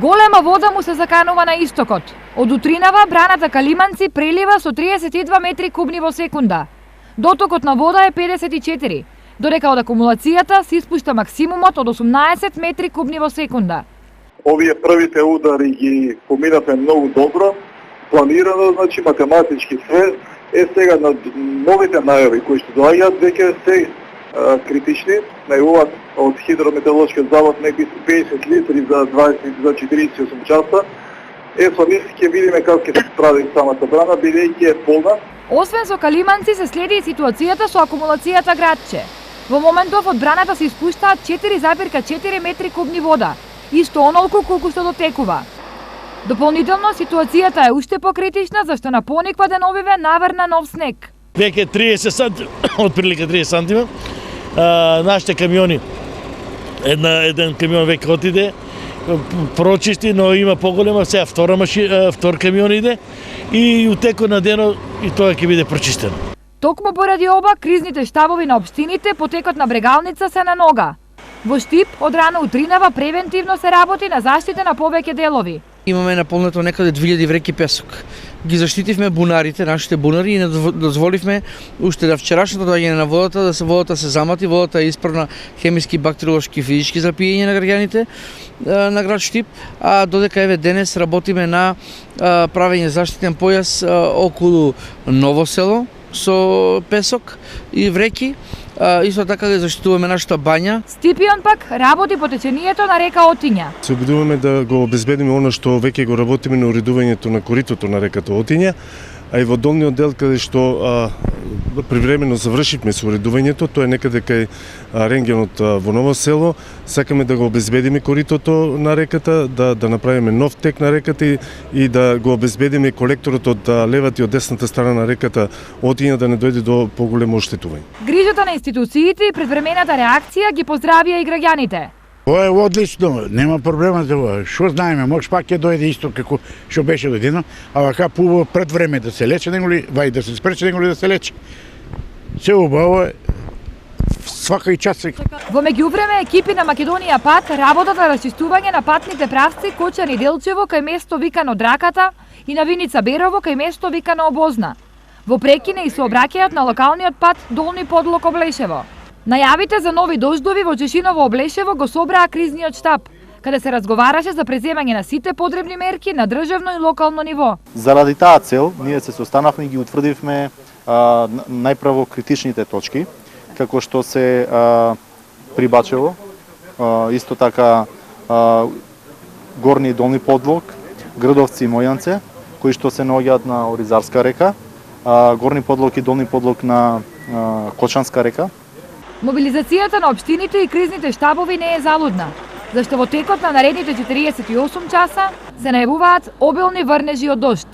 Голема вода му се заканува на истокот. Од утринава браната Калиманци прелива со 32 метри кубни во секунда. Дотокот на вода е 54, додека од акумулацијата се испушта максимумот од 18 метри кубни во секунда. Овие првите удари ги поминавме многу добро, планирано, значи математички све. Сега на новите најави кои што доаѓаат веќе се критични. Најавуваат од Хидрометеоролошкиот завод некои 50 литри за 48 часа. Со нив ќе видиме како ќе се справи самата брана, бидејќи е полна. Освен со Калиманци се следи и ситуацијата со акумулацијата Градче. Во моментов од браната се испуштаат 4,4 метри кубни вода, исто онолку колку што дотекува. Дополнително, ситуацијата е уште покритична, зашто на пониква деновиве наврна нов снег. Веќе 30 сантима, отприлика 30 сантима, нашите камиони, еден камион веќе отиде, прочисти, но има поголема, сега втор камион иде и утекот на денот и тоа ќе биде прочистено. Токму поради оба, кризните штабови на општините потекот на Брегалница се на нога. Во Штип, од рано утринава превентивно се работи на заштита на повеќе делови. Имаме наполнето некаде 2000 вреки песок. Ги заштитивме бунарите, нашите бунари и не дозволивме уште да вчерашното доаѓање на водата, водата се замати, водата е исправна хемиски, бактериолошки и физички за пиење на граѓаните на град Штип, а додека еве денес работиме на правење заштитен појас околу Ново село со песок и вреки. Исто така да заштитуваме нашата бања. Стипион пак работи по течението на река Отиња. Се обидуваме да го обезбедиме оно што веќе го работиме на уредувањето на коритото на реката Отиња, а и во долниот дел каде што привремено завршивме со уредувањето, тоа е некаде кај рентгенот во Ново село. Сакаме да го обезбедиме коритото на реката, да направиме нов тек на реката и да го обезбедиме колекторот од левата и од десната страна на реката Отиња да не дојде до поголемо оштетување. Грижата на институциите и предвремената реакција ги поздравија и граѓаните. Ова е одлично, нема проблема за ова. Што знаеме, може пак ќе дојде исто како што беше додено, а вака пубаво пред време да се лече, него ли, вај да се спрече, него ли да се лече. Се убаво е, свака и час. Во меѓувреме, екипи на Македонија Пат работат на расчистување на патните правци Кочани Делчево кај место викано Драката и на Виница Берово кај место викано Обозна. Во прекине и сообраќајот на локалниот пат Долни Подлог Облешево. Најавите за нови дождови во Чешиново Облешево го собраа кризниот штаб, каде се разговараше за преземање на сите потребни мерки на државно и локално ниво. Заради таа цел, ние се состанавме и ги утврдивме најпрво критичните точки, како што се Прибачево, исто така Горни и Долни Подлог, Грдовци и Мојанце, кои што се наоѓаат на Оризарска река, Горни Подлог и Долни Подлог на Кочанска река. Мобилизацијата на општините и кризните штабови не е залудна, зашто во текот на наредните 48 часа се најавуваат обилни врнежи од дожд.